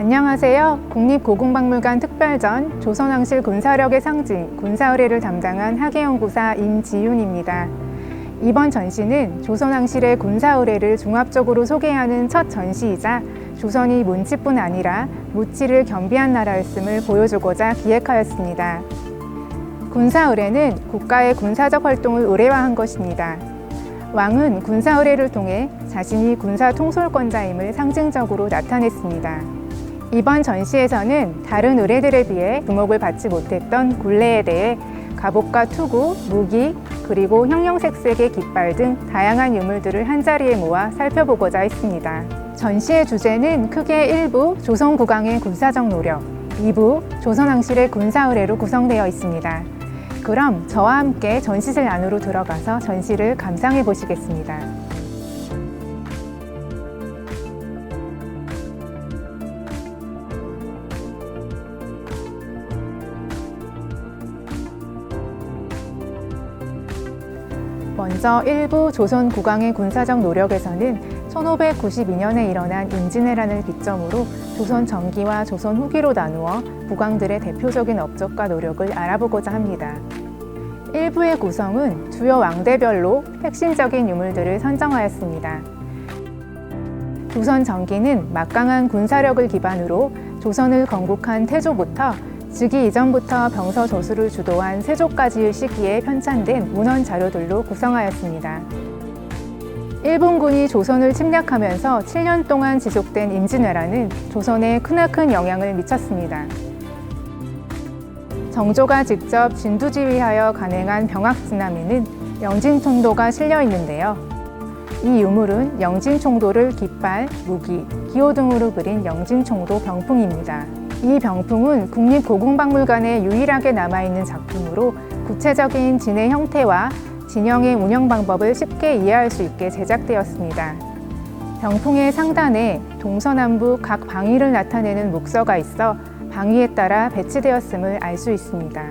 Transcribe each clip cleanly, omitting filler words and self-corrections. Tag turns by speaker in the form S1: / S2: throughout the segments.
S1: 안녕하세요. 국립고궁박물관 특별전 조선왕실 군사력의 상징 군사의뢰를 담당한 학예연구사 임지윤입니다. 이번 전시는 조선왕실의 군사의뢰를 종합적으로 소개하는 첫 전시이자 조선이 문치뿐 아니라 무치를 겸비한 나라였음을 보여주고자 기획하였습니다. 군사의뢰는 국가의 군사적 활동을 의뢰화한 것입니다. 왕은 군사의뢰를 통해 자신이 군사 통솔권자임을 상징적으로 나타냈습니다. 이번 전시에서는 다른 의뢰들에 비해 주목을 받지 못했던 굴레에 대해 갑옷과 투구, 무기, 그리고 형형색색의 깃발 등 다양한 유물들을 한자리에 모아 살펴보고자 했습니다. 전시의 주제는 크게 1부 조선국왕의 군사적 노력, 2부 조선왕실의 군사의뢰로 구성되어 있습니다. 그럼 저와 함께 전시실 안으로 들어가서 전시를 감상해 보시겠습니다. 먼저 1부 조선국왕의 군사적 노력에서는 1592년에 일어난 임진왜란을 기점으로 조선 전기와 조선 후기로 나누어 국왕들의 대표적인 업적과 노력을 알아보고자 합니다. 1부의 구성은 주요 왕대별로 핵심적인 유물들을 선정하였습니다. 조선 전기는 막강한 군사력을 기반으로 조선을 건국한 태조부터 즉위 이전부터 병서 저수를 주도한 세조까지의 시기에 편찬된 문헌 자료들로 구성하였습니다. 일본군이 조선을 침략하면서 7년 동안 지속된 임진왜란은 조선에 크나큰 영향을 미쳤습니다. 정조가 직접 진두지휘하여 간행한 병학진함에는 영진총도가 실려 있는데요. 이 유물은 영진총도를 깃발, 무기, 기호 등으로 그린 영진총도 병풍입니다. 이 병풍은 국립고궁박물관에 유일하게 남아있는 작품으로 구체적인 진의 형태와 진영의 운영 방법을 쉽게 이해할 수 있게 제작되었습니다. 병풍의 상단에 동서남북 각 방위를 나타내는 목서가 있어 방위에 따라 배치되었음을 알 수 있습니다.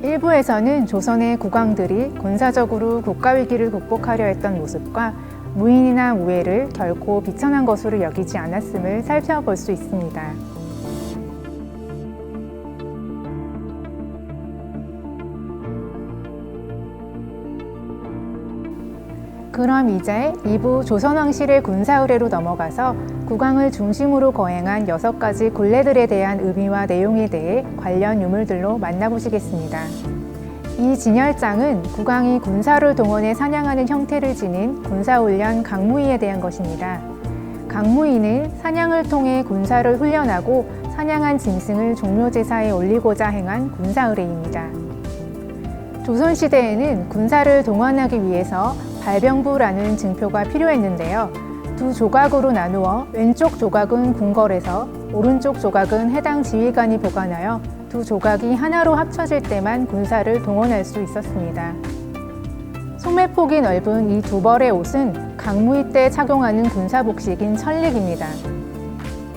S1: 일부에서는 조선의 국왕들이 군사적으로 국가위기를 극복하려 했던 모습과 무인이나 무예를 결코 비천한 것으로 여기지 않았음을 살펴볼 수 있습니다. 그럼 이제 2부 조선왕실의 군사의뢰로 넘어가서 국왕을 중심으로 거행한 6가지 굴레들에 대한 의미와 내용에 대해 관련 유물들로 만나보시겠습니다. 이 진열장은 국왕이 군사를 동원해 사냥하는 형태를 지닌 군사훈련 강무위에 대한 것입니다. 강무위는 사냥을 통해 군사를 훈련하고 사냥한 짐승을 종묘제사에 올리고자 행한 군사의뢰입니다. 조선시대에는 군사를 동원하기 위해서 발병부라는 증표가 필요했는데요. 두 조각으로 나누어 왼쪽 조각은 궁궐에서 오른쪽 조각은 해당 지휘관이 보관하여 두 조각이 하나로 합쳐질 때만 군사를 동원할 수 있었습니다. 소매폭이 넓은 이 두 벌의 옷은 강무위 때 착용하는 군사복식인 천릭입니다.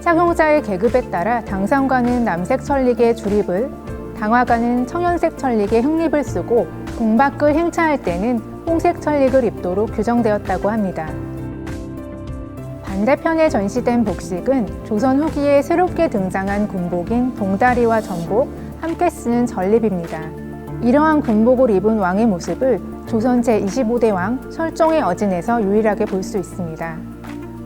S1: 착용자의 계급에 따라 당상관은 남색 천릭의 주립을, 당화관은 청연색 천릭의 흑립을 쓰고 궁밖을 행차할 때는 홍색 천릭을 입도록 규정되었다고 합니다. 반대편에 전시된 복식은 조선 후기에 새롭게 등장한 군복인 동다리와 전복, 함께 쓰는 전립입니다. 이러한 군복을 입은 왕의 모습을 조선 제25대 왕 철종의 어진에서 유일하게 볼 수 있습니다.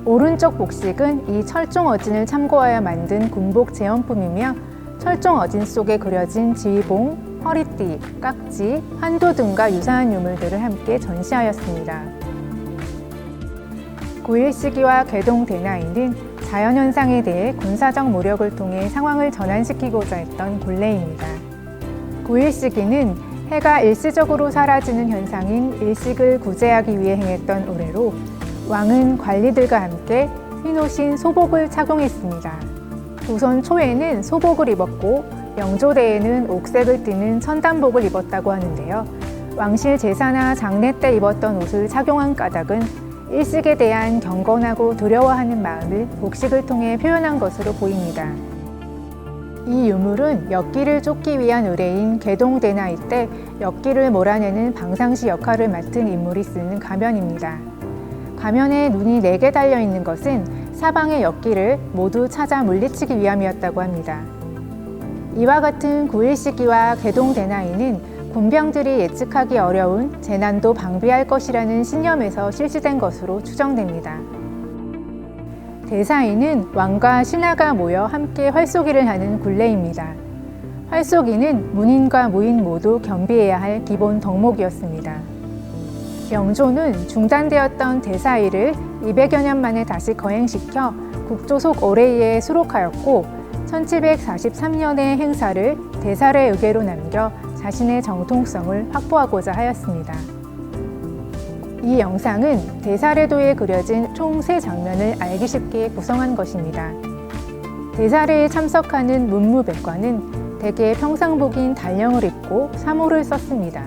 S1: 오른쪽 복식은 이 철종 어진을 참고하여 만든 군복 재현품이며 철종 어진 속에 그려진 지휘봉, 허리띠, 깍지, 환도 등과 유사한 유물들을 함께 전시하였습니다. 고일시기와 개동대나이는 자연현상에 대해 군사적 모력을 통해 상황을 전환시키고자 했던 굴레입니다. 고일시기는 해가 일시적으로 사라지는 현상인 일식을 구제하기 위해 행했던 의뢰로 왕은 관리들과 함께 흰옷인 소복을 착용했습니다. 조선 초에는 소복을 입었고 영조대에는 옥색을 띠는 천단복을 입었다고 하는데요. 왕실 제사나 장례 때 입었던 옷을 착용한 까닭은 일식에 대한 경건하고 두려워하는 마음을 복식을 통해 표현한 것으로 보입니다. 이 유물은 엿기를 쫓기 위한 의뢰인 개동대나이 때 엿기를 몰아내는 방상시 역할을 맡은 인물이 쓰는 가면입니다. 가면에 눈이 4개 달려있는 것은 사방의 역기를 모두 찾아 물리치기 위함이었다고 합니다. 이와 같은 9일 시기와 개동 대나이는 군병들이 예측하기 어려운 재난도 방비할 것이라는 신념에서 실시된 것으로 추정됩니다. 대사이는 왕과 신하가 모여 함께 활쏘기를 하는 굴레입니다. 활쏘기는 문인과 무인 모두 겸비해야 할 기본 덕목이었습니다. 영조는 중단되었던 대사이를 200여 년 만에 다시 거행시켜 국조속 오레이에 수록하였고 1743년의 행사를 대사례 의궤로 남겨 자신의 정통성을 확보하고자 하였습니다. 이 영상은 대사례도에 그려진 총 3장면을 알기 쉽게 구성한 것입니다. 대사례에 참석하는 문무백관은 대개 평상복인 단령을 입고 사모를 썼습니다.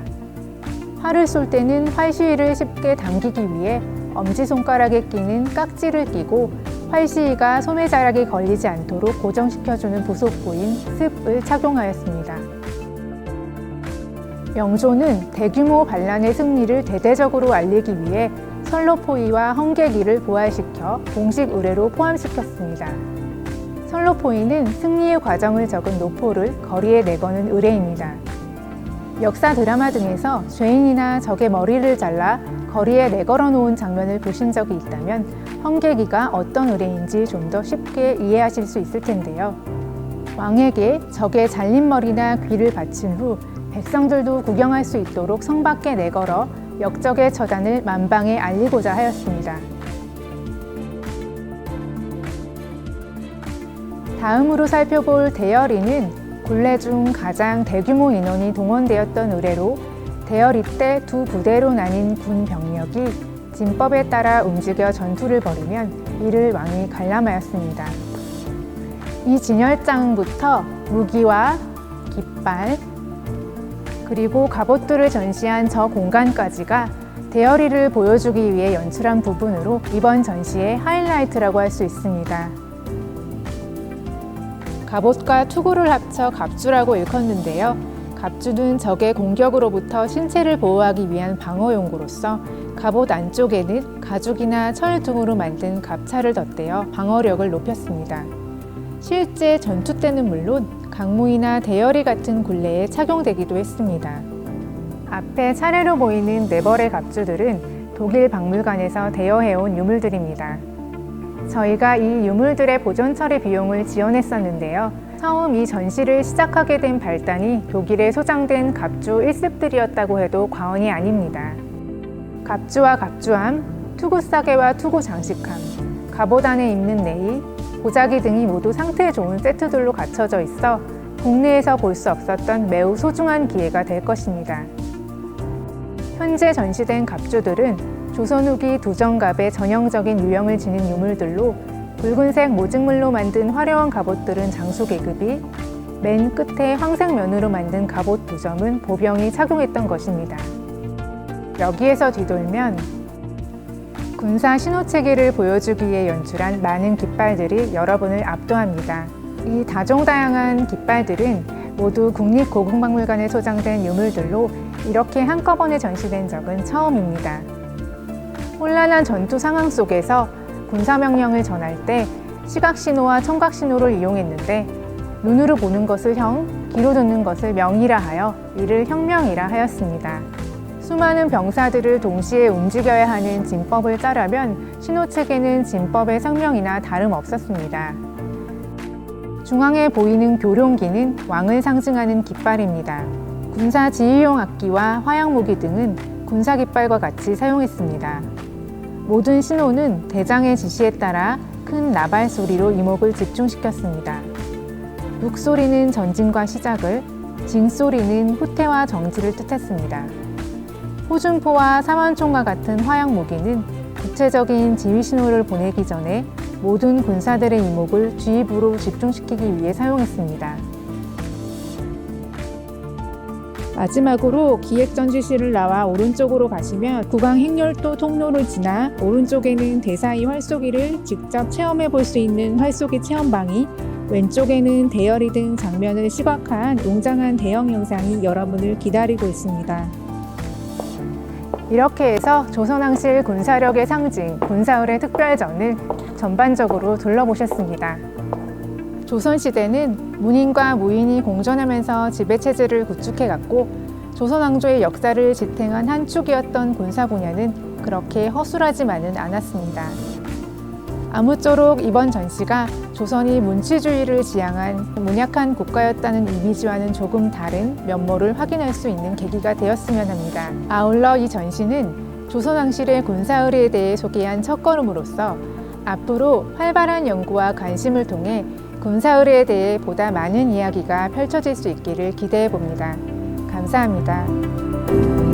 S1: 활을 쏠 때는 활 시위를 쉽게 당기기 위해 엄지손가락에 끼는 깍지를 끼고 활 시위가 소매자락에 걸리지 않도록 고정시켜주는 부속부인 습을 착용하였습니다. 영조는 대규모 반란의 승리를 대대적으로 알리기 위해 선로포위와 헝개기를 부활시켜 공식 의례로 포함시켰습니다. 선로포위는 승리의 과정을 적은 노포를 거리에 내거는 의례입니다. 역사 드라마 등에서 죄인이나 적의 머리를 잘라 거리에 내걸어 놓은 장면을 보신 적이 있다면 헝개기가 어떤 의례인지 좀 더 쉽게 이해하실 수 있을 텐데요. 왕에게 적의 잘린 머리나 귀를 바친 후 백성들도 구경할 수 있도록 성 밖에 내걸어 역적의 처단을 만방에 알리고자 하였습니다. 다음으로 살펴볼 대열이는 굴레 중 가장 대규모 인원이 동원되었던 의례로 대열이 때 두 부대로 나뉜 군 병력이 진법에 따라 움직여 전투를 벌이면 이를 왕이 관람하였습니다. 이 진열장부터 무기와 깃발, 그리고 갑옷들을 전시한 저 공간까지가 대열이를 보여주기 위해 연출한 부분으로 이번 전시의 하이라이트라고 할 수 있습니다. 갑옷과 투구를 합쳐 갑주라고 일컫는데요. 갑주는 적의 공격으로부터 신체를 보호하기 위한 방어용구로서 갑옷 안쪽에는 가죽이나 철 등으로 만든 갑차를 덧대어 방어력을 높였습니다. 실제 전투 때는 물론 강무이나 대열이 같은 굴레에 착용되기도 했습니다. 앞에 차례로 보이는 4벌의 갑주들은 독일 박물관에서 대여해온 유물들입니다. 저희가 이 유물들의 보존 처리 비용을 지원했었는데요. 처음 이 전시를 시작하게 된 발단이 독일에 소장된 갑주 1습들이었다고 해도 과언이 아닙니다. 갑주와 갑주함, 투구싸개와 투구 장식함, 갑옷 안에 입는 네이, 보자기 등이 모두 상태 좋은 세트들로 갖춰져 있어 국내에서 볼 수 없었던 매우 소중한 기회가 될 것입니다. 현재 전시된 갑주들은 조선 후기 두정갑의 전형적인 유형을 지닌 유물들로 붉은색 모직물로 만든 화려한 갑옷들은 장수 계급이, 맨 끝에 황색 면으로 만든 갑옷 2점은 보병이 착용했던 것입니다. 여기에서 뒤돌면 군사 신호체계를 보여주기 위해 연출한 많은 깃발들이 여러분을 압도합니다. 이 다종다양한 깃발들은 모두 국립고궁박물관에 소장된 유물들로 이렇게 한꺼번에 전시된 적은 처음입니다. 혼란한 전투 상황 속에서 군사명령을 전할 때 시각신호와 청각신호를 이용했는데 눈으로 보는 것을 형, 귀로 듣는 것을 명이라 하여 이를 형명이라 하였습니다. 수많은 병사들을 동시에 움직여야 하는 진법을 짜려면 신호체계는 진법의 성명이나 다름없었습니다. 중앙에 보이는 교룡기는 왕을 상징하는 깃발입니다. 군사 지휘용 악기와 화약무기 등은 군사깃발과 같이 사용했습니다. 모든 신호는 대장의 지시에 따라 큰 나발 소리로 이목을 집중시켰습니다. 묵소리는 전진과 시작을, 징소리는 후퇴와 정지를 뜻했습니다. 호준포와 사만총과 같은 화약무기는 구체적인 지휘 신호를 보내기 전에 모든 군사들의 이목을 주입으로 집중시키기 위해 사용했습니다. 마지막으로 기획전시실을 나와 오른쪽으로 가시면 국왕 행렬도 통로를 지나 오른쪽에는 대사이 활쏘기를 직접 체험해 볼 수 있는 활쏘기 체험방이, 왼쪽에는 대열이 등 장면을 시각화한 웅장한 대형 영상이 여러분을 기다리고 있습니다. 이렇게 해서 조선왕실 군사력의 상징 군사의뢰 특별전을 전반적으로 둘러보셨습니다. 조선시대는 문인과 무인이 공존하면서 지배체제를 구축해갔고 조선왕조의 역사를 지탱한 한 축이었던 군사 분야는 그렇게 허술하지만은 않았습니다. 아무쪼록 이번 전시가 조선이 문치주의를 지향한 문약한 국가였다는 이미지와는 조금 다른 면모를 확인할 수 있는 계기가 되었으면 합니다. 아울러 이 전시는 조선왕실의 군사의뢰에 대해 소개한 첫걸음으로서 앞으로 활발한 연구와 관심을 통해 군사의뢰에 대해 보다 많은 이야기가 펼쳐질 수 있기를 기대해 봅니다. 감사합니다.